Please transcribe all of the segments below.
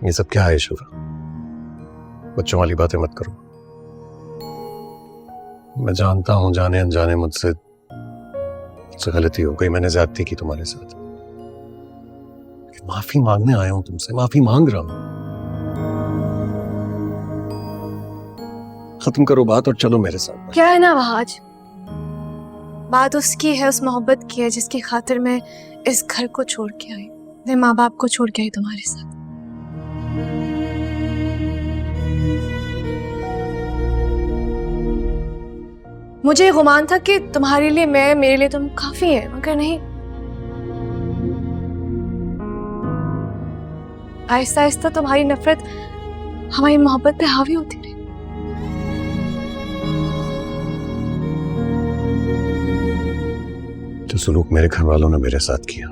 ये सब क्या है शिफा? बच्चों वाली बातें मत करो। मैं जानता हूं जाने अनजाने मुझसे गलती हो गई, मैंने ज्यादती की तुम्हारे साथ। माफी मांगने आया हूं तुमसे, माफी मांग रहा हूं। खत्म करो बात और चलो मेरे साथ। क्या है ना वहाज, बात उसकी है, उस मोहब्बत की है जिसकी खातिर मैं इस घर को छोड़ के आई, अपने माँ बाप को छोड़ के आई तुम्हारे साथ। मुझे गुमान था कि तुम्हारे लिए मैं, मेरे लिए तुम काफी है, मगर नहीं। आहिस्ता आहिस्ता तुम्हारी नफरत हमारी मोहब्बत पे हावी होती रही। जो सलूक मेरे घर वालों ने मेरे साथ किया,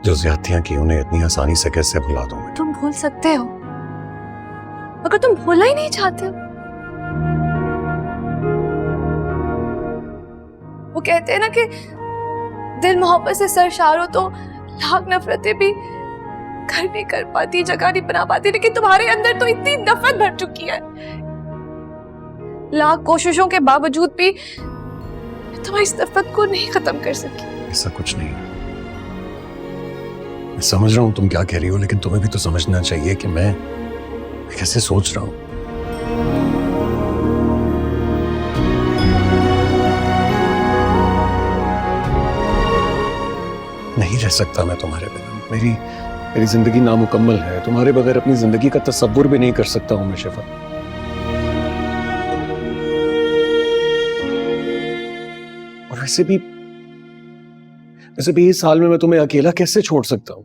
जो ज्यादतियां की, उन्हें इतनी आसानी से कैसे भुला दूं मैं? तुम भूल सकते हो मगर तुम भूलना ही नहीं चाहते हो। वो कहते हैं ना कि दिल मोहब्बत से सरशार हो तो लाख नफरतें भी घर नहीं कर पाती, जगह नहीं बना पाती, लेकिन तुम्हारे अंदर तो इतनी नफरत भर चुकी है, लाख कोशिशों के बावजूद भी मैं तुम्हारी इस नफरत को नहीं खत्म कर सकी। ऐसा कुछ नहीं है। मैं समझ रहा हूं तुम क्या कह रही हो, लेकिन तुम्हें भी तो समझना चाहिए कि मैं कैसे सोच रहा हूं। नहीं रह सकता मैं तुम्हारे बिना। मेरी जिंदगी नामुकम्मल है, तुम्हारे बगैर अपनी जिंदगी का तसव्वुर भी नहीं कर सकता हूं मैं शिफा। और वैसे भी इस साल में मैं तुम्हें अकेला कैसे छोड़ सकता हूं?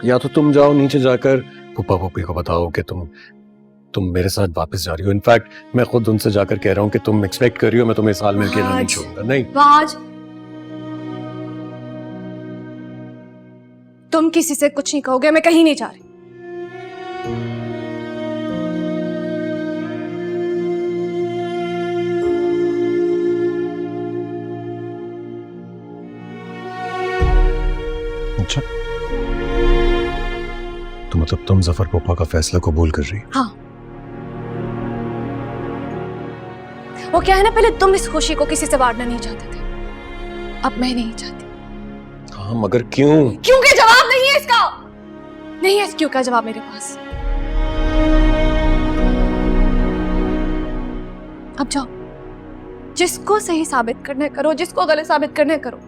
या तो तुम जाओ नीचे जाकर फूफा फूफी को बताओ कि तुम मेरे साथ वापस जा रही हो। इनफैक्ट मैं खुद उनसे जाकर कह रहा हूं कि तुम एक्सपेक्ट कर रही हो मैं तुम्हें इस साल में अकेला नहीं छोड़ूंगा। नहीं आज तुम किसी से कुछ नहीं कहोगे, मैं कहीं नहीं जा रही। अच्छा, तो मतलब तुम जफर पप्पा का फैसला कबूल कर रही हो? हाँ, वो क्या है ना, पहले तुम इस खुशी को किसी से बांटना नहीं चाहते थे, अब मैं नहीं चाहती। हाँ, मगर क्यों? क्यों का जवाब नहीं है इसका, नहीं है इस क्यों का जवाब मेरे पास। अब जाओ, जिसको सही साबित करना करो, जिसको गलत साबित करना करो।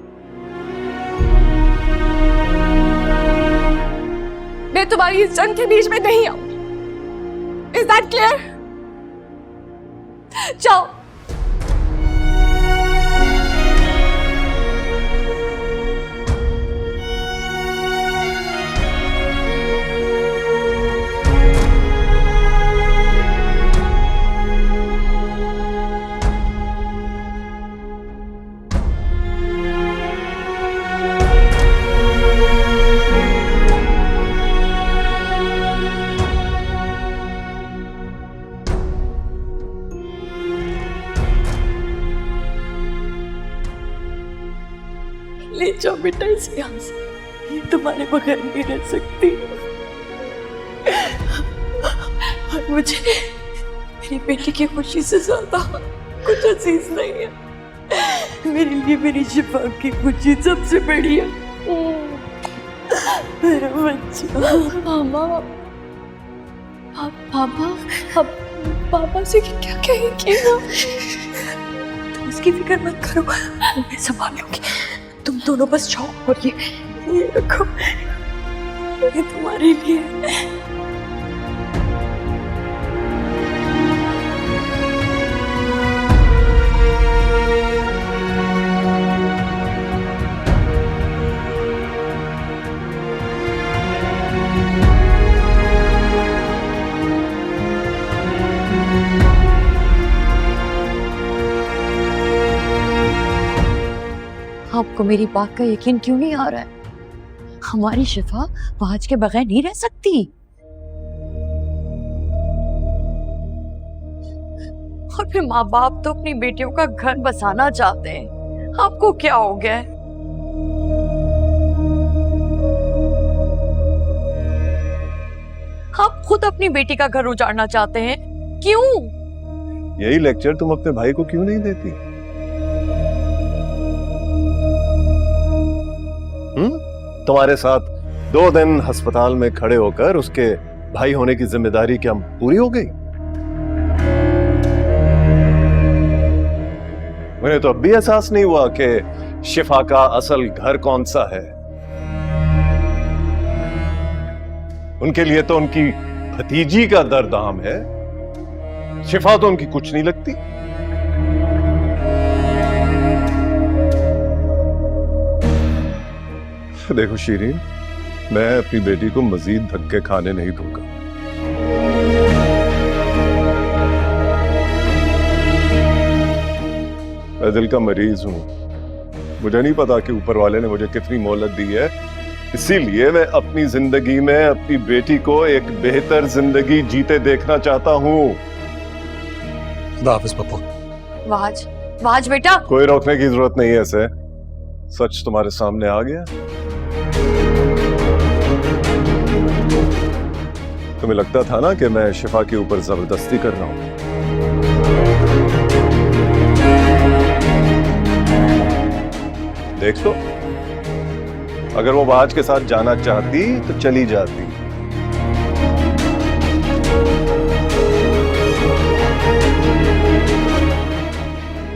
मैं तुम्हारी इस जंग के बीच में नहीं आऊंगी। Is that clear? जाओ। ले जाओ बेटा इस यहाँ से, ये तुम्हारे बगैर नहीं रह सकती। और मुझे मेरी बेटी की खुशी से ज्यादा कुछ अजीज नहीं है। मेरे लिए मेरी शिफा की खुशी सबसे बड़ी है। मेरा बच्चा। मामा, पापा, अब पापा से क्या कहेंगे ना? तुम उसकी फिक्र मत करो, मैं संभाल लूंगी। तुम दोनों बस जाओ और ये रखो, ये तुम्हारे लिए। आपको मेरी बात का यकीन क्यों नहीं आ रहा है? हमारी शिफा वाज के बगैर नहीं रह सकती। और फिर माँ बाप तो अपनी बेटियों का घर बसाना चाहते हैं, आपको क्या हो गया है? आप खुद अपनी बेटी का घर उजाड़ना चाहते हैं, क्यों? यही लेक्चर तुम अपने भाई को क्यों नहीं देती? तुम्हारे साथ 2 दिन अस्पताल में खड़े होकर उसके भाई होने की जिम्मेदारी क्या पूरी हो गई? मुझे तो अब भी एहसास नहीं हुआ कि शिफा का असल घर कौन सा है। उनके लिए तो उनकी भतीजी का दर्द आम है, शिफा तो उनकी कुछ नहीं लगती। देखो शीरीन, मैं अपनी बेटी को मजीद धक्के खाने नहीं दूंगा। मैं दिल का मरीज हूं, मुझे नहीं पता कि ऊपर वाले ने मुझे कितनी मोहलत दी है, इसीलिए मैं अपनी जिंदगी में अपनी बेटी को एक बेहतर जिंदगी जीते देखना चाहता हूं। खुदा हाफिज पप्पू। वाज, वाज बेटा। कोई रोकने की जरूरत नहीं है इसे, सच तुम्हारे सामने आ गया। तुम्हें लगता था ना कि मैं शिफा के ऊपर जबरदस्ती कर रहा हूं। देख लो, अगर वो बाज के साथ जाना चाहती तो चली जाती।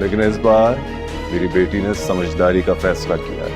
लेकिन इस बार मेरी बेटी ने समझदारी का फैसला किया है।